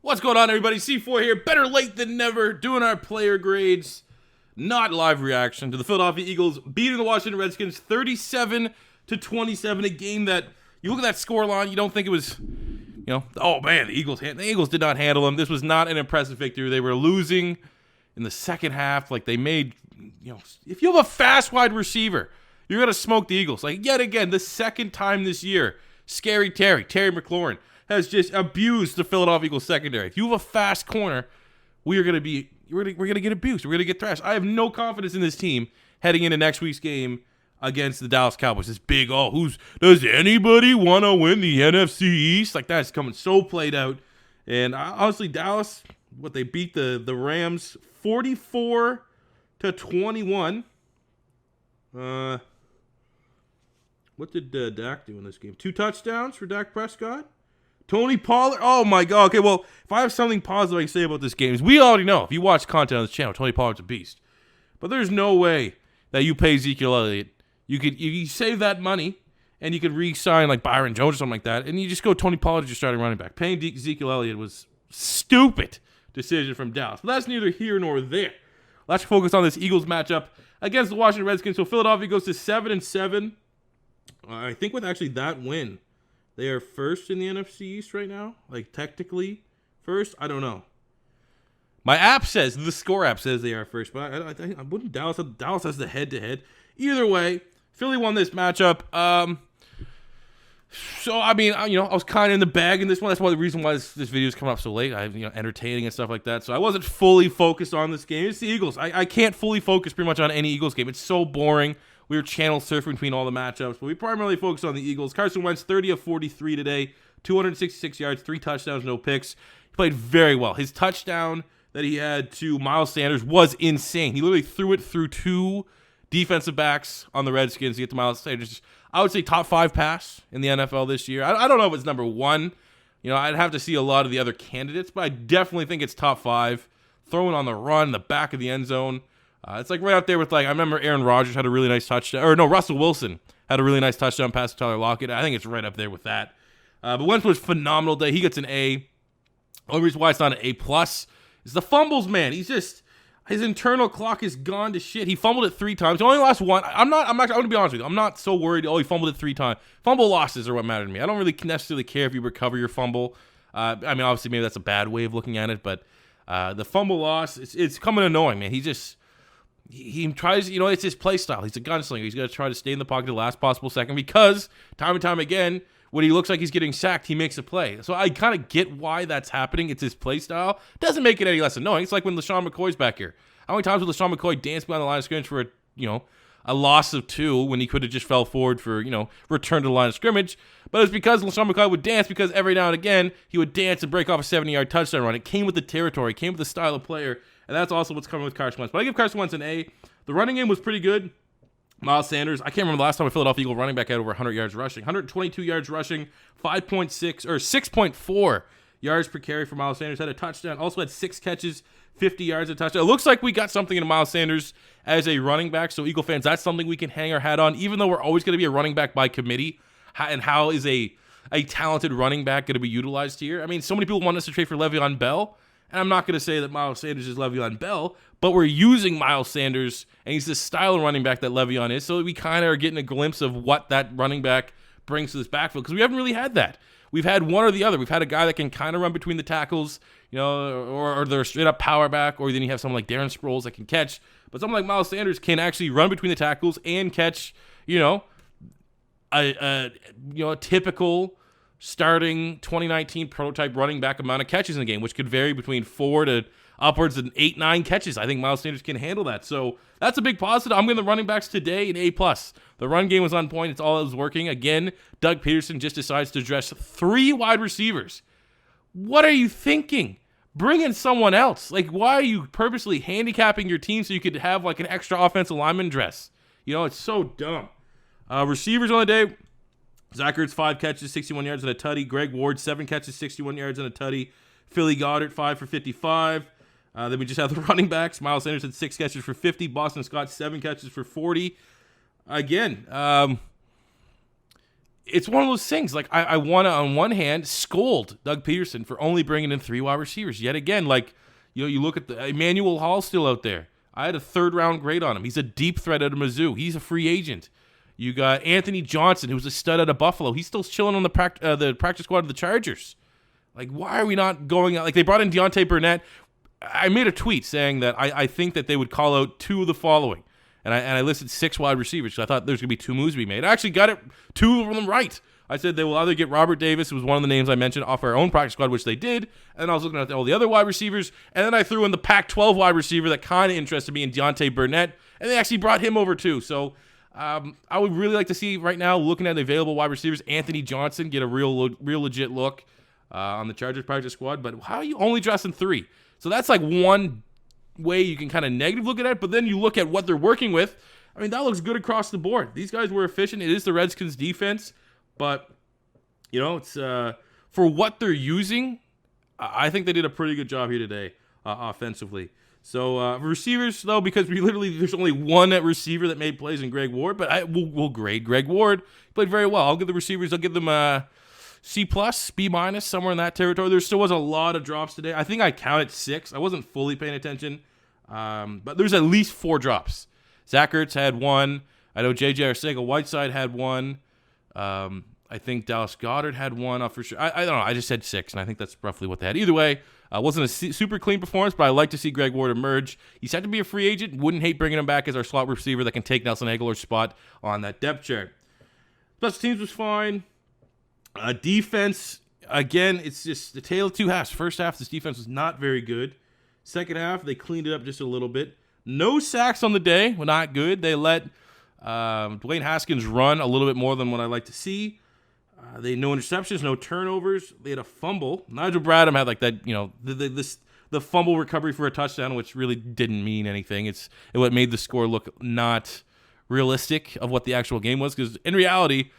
What's going on, everybody? C4 here, better late than never, doing our player grades, not live reaction to the Philadelphia Eagles beating the Washington Redskins 37-27, a game that, you look at that score line, you don't think it was, oh man, the Eagles did not handle them. This was not an impressive victory. They were losing in the second half, like they made, if you have a fast wide receiver, you're going to smoke the Eagles. Like, yet again, the second time this year, Scary Terry McLaurin, has just abused the Philadelphia Eagles secondary. If you have a fast corner, we're gonna get abused. We're gonna get thrashed. I have no confidence in this team heading into next week's game against the Dallas Cowboys. This big, does anybody want to win the NFC East? Like, that's coming so played out. And honestly, Dallas, they beat the Rams 44-21. What did Dak do in this game? 2 touchdowns for Dak Prescott. Tony Pollard. Oh my God. Okay, well, if I have something positive I can say about this game, is we already know, if you watch content on this channel, Tony Pollard's a beast. But there's no way that you pay Ezekiel Elliott. You save that money and you could re-sign like Byron Jones or something like that, and you just go Tony Pollard as your starting running back. Paying Ezekiel Elliott was stupid decision from Dallas. But that's neither here nor there. Let's focus on this Eagles matchup against the Washington Redskins. So Philadelphia goes to 7-7. I think with actually that win, they are first in the NFC East right now. Like, technically first. I don't know. My app says, the score app says they are first, but I wouldn't Dallas has the head-to-head. Either way, Philly won this matchup. So, I mean, I was kind of in the bag in this one. That's why the reason why this video is coming up so late. Entertaining and stuff like that. So I wasn't fully focused on this game. It's the Eagles. I can't fully focus pretty much on any Eagles game. It's so boring. We were channel surfing between all the matchups, but we primarily focused on the Eagles. Carson Wentz, 30 of 43 today, 266 yards, 3 touchdowns, no picks. He played very well. His touchdown that he had to Miles Sanders was insane. He literally threw it through 2 defensive backs on the Redskins to get to Miles Sanders. I would say top 5 pass in the NFL this year. I don't know if it's number 1. I'd have to see a lot of the other candidates, but I definitely think it's top 5. Throwing on the run, the back of the end zone. It's like right up there with, I remember Aaron Rodgers had a really nice touchdown. Or no, Russell Wilson had a really nice touchdown pass to Tyler Lockett. I think it's right up there with that. But Wentz was phenomenal day. He gets an A. Only reason why it's not an A+ is the fumbles, man. His internal clock is gone to shit. He fumbled it 3 times. He only lost 1. I'm going to be honest with you. I'm not so worried. He fumbled it 3 times. Fumble losses are what matter to me. I don't really necessarily care if you recover your fumble. Obviously, maybe that's a bad way of looking at it, but the fumble loss, it's coming annoying, man. He tries, it's his play style. He's a gunslinger. He's going to try to stay in the pocket the last possible second because time and time again, when he looks like he's getting sacked, he makes a play. So I kind of get why that's happening. It's his play style. Doesn't make it any less annoying. It's like when LaShawn McCoy's back here. How many times will LaShawn McCoy dance behind the line of scrimmage for a loss of 2 when he could have just fell forward for, return to the line of scrimmage? But it's because LaShawn McCoy would dance because every now and again, he would dance and break off a 70-yard touchdown run. It came with the territory. It came with the style of player. And that's also what's coming with Carson Wentz. But I give Carson Wentz an A. The running game was pretty good. Miles Sanders, I can't remember the last time a Philadelphia Eagle running back had over 100 yards rushing. 122 yards rushing, 5.6 or 6.4 yards per carry for Miles Sanders. Had a touchdown. Also had 6 catches, 50 yards a touchdown. It looks like we got something in Miles Sanders as a running back. So Eagle fans, that's something we can hang our hat on, even though we're always going to be a running back by committee. And how is a talented running back going to be utilized here? I mean, so many people want us to trade for Le'Veon Bell. And I'm not going to say that Miles Sanders is Le'Veon Bell, but we're using Miles Sanders, and he's the style of running back that Le'Veon is, so we kind of are getting a glimpse of what that running back brings to this backfield, because we haven't really had that. We've had one or the other. We've had a guy that can kind of run between the tackles, or they're a straight-up power back, or then you have someone like Darren Sproles that can catch, but someone like Miles Sanders can actually run between the tackles and catch, a typical starting 2019 prototype running back amount of catches in the game, which could vary between 4 to upwards of 8, 9 catches. I think Miles Sanders can handle that. So that's a big positive. I'm going to the running backs today an A+. The run game was on point. It's all that was working. Again, Doug Peterson just decides to dress 3 wide receivers. What are you thinking? Bring in someone else. Why are you purposely handicapping your team so you could have an extra offensive lineman dress? It's so dumb. Receivers on the day, Zach Ertz, 5 catches, 61 yards and a tutty. Greg Ward, 7 catches, 61 yards and a tutty. Philly Goddard, 5 for 55. Then we just have the running backs. Miles Sanders had 6 catches for 50. Boston Scott, 7 catches for 40. Again, it's one of those things. Like, I want to, on one hand, scold Doug Peterson for only bringing in 3 wide receivers. Yet again, like, you look at the Emmanuel Hall still out there. I had a 3rd-round grade on him. He's a deep threat out of Mizzou. He's a free agent. You got Anthony Johnson, who's a stud out of Buffalo. He's still chilling on the practice squad of the Chargers. Like, why are we not going out? Like, they brought in Deontay Burnett. I made a tweet saying that I think that they would call out 2 of the following. And I listed 6 wide receivers. So I thought there's going to be 2 moves to be made. I actually got 2 of them right. I said they will either get Robert Davis, who was one of the names I mentioned, off our own practice squad, which they did. And then I was looking at all the other wide receivers. And then I threw in the Pac-12 wide receiver that kind of interested me in Deontay Burnett. And they actually brought him over too. So I would really like to see right now, looking at the available wide receivers, Anthony Johnson get a real legit look on the Chargers practice squad. But how are you only dressing 3? So that's like one way you can kind of negative look at it. But then you look at what they're working with. I mean, that looks good across the board. These guys were efficient. It is the Redskins defense. But, you know, it's for what they're using, I think they did a pretty good job here today offensively. So receivers, though, because there's only one at receiver that made plays in Greg Ward, but we'll grade Greg Ward. He played very well. I'll give the receivers, I'll give them C+, B-, somewhere in that territory. There still was a lot of drops today. I think I counted 6. I wasn't fully paying attention, but there's at least 4 drops. Zach Ertz had 1. I know J.J. Arcega-Whiteside had 1. I think Dallas Goedert had 1 for sure. I don't know. I just said 6, and I think that's roughly what they had. Either way, wasn't a super clean performance, but I like to see Greg Ward emerge. He's had to be a free agent. Wouldn't hate bringing him back as our slot receiver that can take Nelson Aguilar's spot on that depth chart. Special teams was fine. Defense, again, it's just the tale of 2 halves. First half, this defense was not very good. Second half, they cleaned it up just a little bit. No sacks on the day. Well, not good. They let Dwayne Haskins run a little bit more than what I like to see. They had no interceptions, no turnovers. They had a fumble. Nigel Bradham had like that, you know, the fumble recovery for a touchdown, which really didn't mean anything. It what made the score look not realistic of what the actual game was. Because in reality,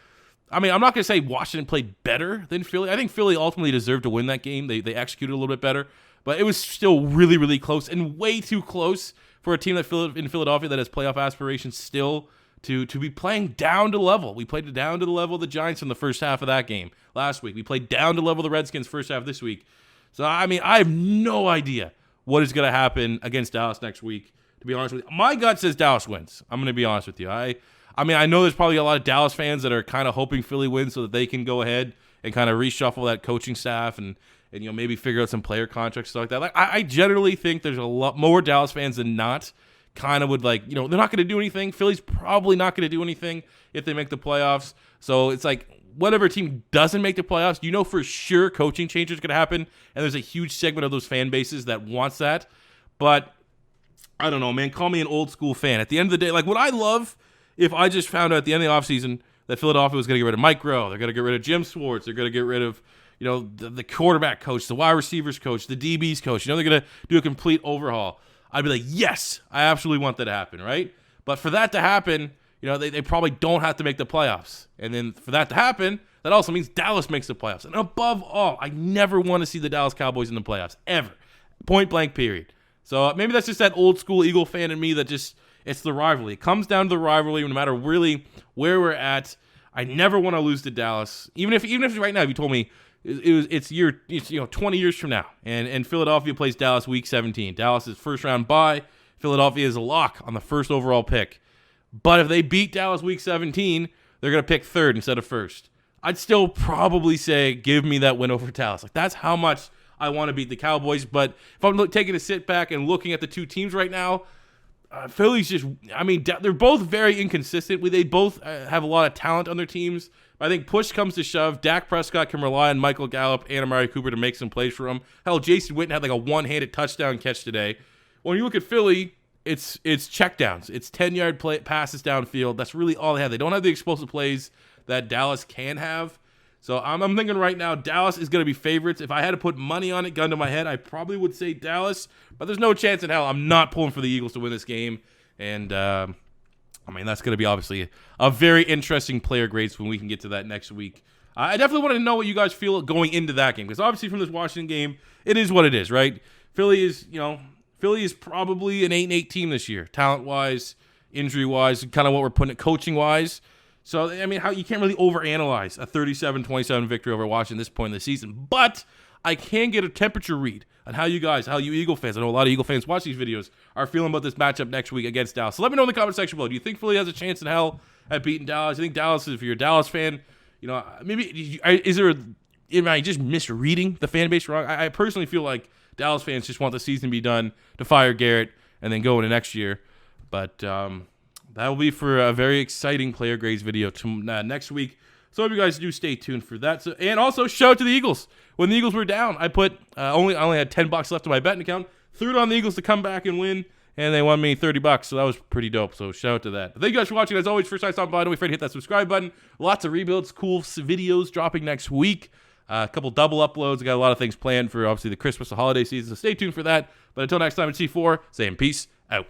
I mean, I'm not going to say Washington played better than Philly. I think Philly ultimately deserved to win that game. They executed a little bit better. But it was still really, really close and way too close for a team that in Philadelphia that has playoff aspirations still to be playing down to level. We played down to the level of the Giants in the first half of that game last week. We played down to level of the Redskins first half this week. So, I mean, I have no idea what is going to happen against Dallas next week, to be honest with you. My gut says Dallas wins. I'm going to be honest with you. I mean, I know there's probably a lot of Dallas fans that are kind of hoping Philly wins so that they can go ahead and kind of reshuffle that coaching staff and you know, maybe figure out some player contracts, stuff like that. Like, I generally think there's a lot more Dallas fans than not kind of would like, you know, they're not going to do anything. Philly's probably not going to do anything if they make the playoffs. So it's like whatever team doesn't make the playoffs, you know for sure coaching change is going to happen. And there's a huge segment of those fan bases that wants that. But I don't know, man. Call me an old school fan. At the end of the day, like what I love if I just found out at the end of the offseason that Philadelphia was going to get rid of Mike Groh, they're going to get rid of Jim Schwartz, they're going to get rid of, you know, the quarterback coach, the wide receivers coach, the DBs coach. You know, they're going to do a complete overhaul. I'd be like, yes, I absolutely want that to happen, right? But for that to happen, you know, they probably don't have to make the playoffs. And then for that to happen, that also means Dallas makes the playoffs. And above all, I never want to see the Dallas Cowboys in the playoffs, ever. Point blank, period. So maybe that's just that old school Eagle fan in me that just, it's the rivalry. It comes down to the rivalry no matter really where we're at. I never want to lose to Dallas. Even if right now, if you told me, it's 20 years from now, and Philadelphia plays Dallas week 17. Dallas is first round bye. Philadelphia is a lock on the first overall pick. But if they beat Dallas week 17, they're going to pick third instead of first. I'd still probably say give me that win over Dallas. Like that's how much I want to beat the Cowboys. But if I'm taking a sit back and looking at the two teams right now, Philly's just, I mean, they're both very inconsistent. They both have a lot of talent on their teams. I think push comes to shove, Dak Prescott can rely on Michael Gallup and Amari Cooper to make some plays for him. Hell, Jason Witten had like a one-handed touchdown catch today. When you look at Philly, it's checkdowns. It's 10-yard passes downfield. That's really all they have. They don't have the explosive plays that Dallas can have. So I'm thinking right now Dallas is going to be favorites. If I had to put money on it, gun to my head, I probably would say Dallas. But there's no chance in hell I'm not pulling for the Eagles to win this game. And I mean, that's going to be obviously a very interesting player grades when we can get to that next week. I definitely want to know what you guys feel going into that game, because obviously from this Washington game, it is what it is, right? Philly is probably an 8-8 team this year, talent-wise, injury-wise, kind of what we're putting it coaching-wise. So, I mean, how you can't really overanalyze a 37-27 victory over Washington at this point in the season. But I can get a temperature read on how you Eagle fans, I know a lot of Eagle fans watch these videos, are feeling about this matchup next week against Dallas. So let me know in the comment section below. Do you think Philly has a chance in hell at beating Dallas? I think Dallas, if you're a Dallas fan, maybe is there am I just misreading the fan base wrong? I personally feel like Dallas fans just want the season to be done, to fire Garrett, and then go into next year. But that will be for a very exciting player grades video next week. So I hope you guys do stay tuned for that. So, and also, shout out to the Eagles. When the Eagles were down, I put I only had $10 left in my betting account. Threw it on the Eagles to come back and win, and they won me $30. So that was pretty dope. So shout out to that. But thank you guys for watching. As always, first time stopping by, don't be afraid to hit that subscribe button. Lots of rebuilds, cool videos dropping next week. A couple double uploads. I got a lot of things planned for obviously the Christmas, the holiday season. So stay tuned for that. But until next time, it's C4 saying peace out.